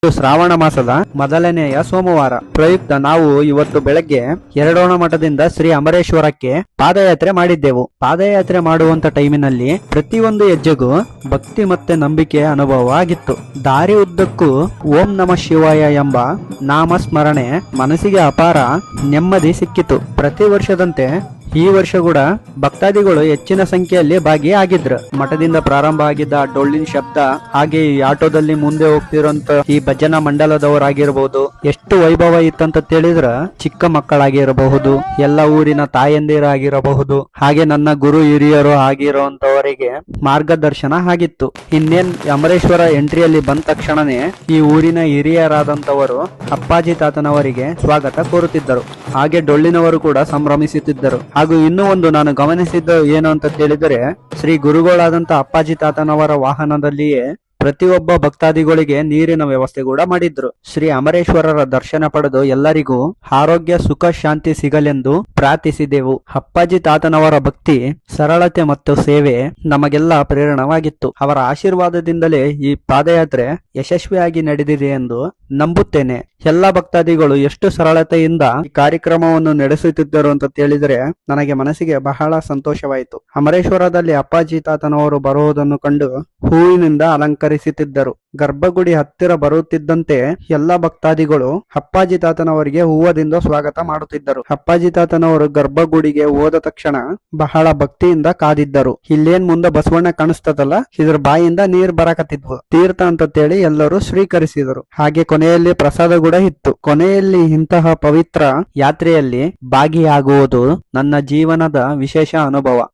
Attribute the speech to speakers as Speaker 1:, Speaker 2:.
Speaker 1: ಇದು ಶ್ರಾವಣ ಮಾಸದ ಮೊದಲನೆಯ ಸೋಮವಾರ ಪ್ರಯುಕ್ತ ನಾವು ಇವತ್ತು ಬೆಳಗ್ಗೆ ಎರಡೋಣ ಮಠದಿಂದ ಶ್ರೀ ಅಮರೇಶ್ವರಕ್ಕೆ ಪಾದಯಾತ್ರೆ ಮಾಡಿದ್ದೆವು. ಪಾದಯಾತ್ರೆ ಮಾಡುವಂತ ಟೈಮಿನಲ್ಲಿ ಪ್ರತಿಯೊಂದು ಹೆಜ್ಜೆಗೂ ಭಕ್ತಿ ಮತ್ತೆ ನಂಬಿಕೆ ಅನುಭವ ಆಗಿತ್ತು. ದಾರಿ ಉದ್ದಕ್ಕೂ ಓಂ ನಮಃ ಶಿವಾಯ ಎಂಬ ನಾಮಸ್ಮರಣೆ ಮನಸ್ಸಿಗೆ ಅಪಾರ ನೆಮ್ಮದಿ ಸಿಕ್ಕಿತು. ಪ್ರತಿ ವರ್ಷದಂತೆ ಈ ವರ್ಷ ಕೂಡ ಭಕ್ತಾದಿಗಳು ಹೆಚ್ಚಿನ ಸಂಖ್ಯೆಯಲ್ಲಿ ಭಾಗಿಯಾಗಿದ್ರು. ಮಠದಿಂದ ಪ್ರಾರಂಭ ಆಗಿದ್ದ ಡೊಳ್ಳಿನ ಶಬ್ದ, ಹಾಗೆ ಈ ಆಟೋದಲ್ಲಿ ಮುಂದೆ ಹೋಗ್ತಿರೋಂತ ಈ ಭಜನಾ ಮಂಡಲದವರಾಗಿರಬಹುದು, ಎಷ್ಟು ವೈಭವ ಇತ್ತಂತ ತಿಳಿದ್ರ ಚಿಕ್ಕ ಮಕ್ಕಳಾಗಿರಬಹುದು, ಎಲ್ಲ ಊರಿನ ತಾಯಂದಿರಾಗಿರಬಹುದು, ಹಾಗೆ ನನ್ನ ಗುರು ಹಿರಿಯರು ಆಗಿರುವಂತವರಿಗೆ ಮಾರ್ಗದರ್ಶನ ಆಗಿತ್ತು. ಇನ್ನೇನ್ ಅಮರೇಶ್ವರ ಎಂಟ್ರಿಯಲ್ಲಿ ಬಂದ ತಕ್ಷಣನೇ ಈ ಊರಿನ ಹಿರಿಯರಾದಂತವರು ಅಪ್ಪಾಜಿ ತಾತನವರಿಗೆ ಸ್ವಾಗತ ಕೋರುತ್ತಿದ್ದರು. ಹಾಗೆ ಡೊಳ್ಳಿನವರು ಕೂಡ ಸಂಭ್ರಮಿಸುತ್ತಿದ್ದರು. ಹಾಗೂ ಇನ್ನೂ ಒಂದು ನಾನು ಗಮನಿಸಿದ್ದು ಏನು ಅಂತ ಹೇಳಿದರೆ, ಶ್ರೀ ಗುರುಗಳಾದಂತ ಅಪ್ಪಾಜಿ ತಾತನವರ ವಾಹನದಲ್ಲಿಯೇ ಪ್ರತಿಯೊಬ್ಬ ಭಕ್ತಾದಿಗಳಿಗೆ ನೀರಿನ ವ್ಯವಸ್ಥೆ ಕೂಡ ಮಾಡಿದ್ರು. ಶ್ರೀ ಅಮರೇಶ್ವರರ ದರ್ಶನ ಪಡೆದು ಎಲ್ಲರಿಗೂ ಆರೋಗ್ಯ ಸುಖ ಶಾಂತಿ ಸಿಗಲೆಂದು ಪ್ರಾರ್ಥಿಸಿದೆವು. ಅಪ್ಪಾಜಿ ತಾತನವರ ಭಕ್ತಿ, ಸರಳತೆ ಮತ್ತು ಸೇವೆ ನಮಗೆಲ್ಲ ಪ್ರೇರಣವಾಗಿತ್ತು. ಅವರ ಆಶೀರ್ವಾದದಿಂದಲೇ ಈ ಪಾದಯಾತ್ರೆ ಯಶಸ್ವಿಯಾಗಿ ನಡೆದಿದೆ ಎಂದು ನಂಬುತ್ತೇನೆ. ಎಲ್ಲ ಭಕ್ತಾದಿಗಳು ಎಷ್ಟು ಸರಳತೆಯಿಂದ ಈ ಕಾರ್ಯಕ್ರಮವನ್ನು ನಡೆಸುತ್ತಿದ್ದರು ಅಂತ ತಿಳಿದರೆ ನನಗೆ ಮನಸ್ಸಿಗೆ ಬಹಳ ಸಂತೋಷವಾಯಿತು. ಅಮರೇಶ್ವರದಲ್ಲಿ ಅಪ್ಪಾಜಿ ತಾತನವರು ಬರುವುದನ್ನು ಕಂಡು ಹೂವಿನಿಂದ ಅಲಂಕರಿಸುತ್ತಿದ್ದರು. ಗರ್ಭಗುಡಿ ಹತ್ತಿರ ಬರುತ್ತಿದ್ದಂತೆ ಎಲ್ಲ ಭಕ್ತಾದಿಗಳು ಅಪ್ಪಾಜಿ ತಾತನವರಿಗೆ ಹೂವದಿಂದ ಸ್ವಾಗತ ಮಾಡುತ್ತಿದ್ದರು. ಅಪ್ಪಾಜಿ ತಾತನವರು ಗರ್ಭಗುಡಿಗೆ ಹೋದ ತಕ್ಷಣ ಬಹಳ ಭಕ್ತಿಯಿಂದ ಕಾದಿದ್ದರು. ಇಲ್ಲೇನ್ ಮುಂದೆ ಬಸವಣ್ಣ ಕಾಣಿಸ್ತದಲ್ಲ, ಇದ್ರ ಬಾಯಿಂದ ನೀರ್ ಬರಕತ್ತಿದ್ವು. ತೀರ್ಥ ಅಂತ ಹೇಳಿ ಎಲ್ಲರೂ ಸ್ವೀಕರಿಸಿದರು. ಹಾಗೆ ಕೊನೆಯಲ್ಲಿ ಪ್ರಸಾದ ಕೂಡ ಇತ್ತು. ಕೊನೆಯಲ್ಲಿ ಇಂತಹ ಪವಿತ್ರ ಯಾತ್ರೆಯಲ್ಲಿ ಭಾಗಿಯಾಗುವುದು ನನ್ನ ಜೀವನದ ವಿಶೇಷ ಅನುಭವ.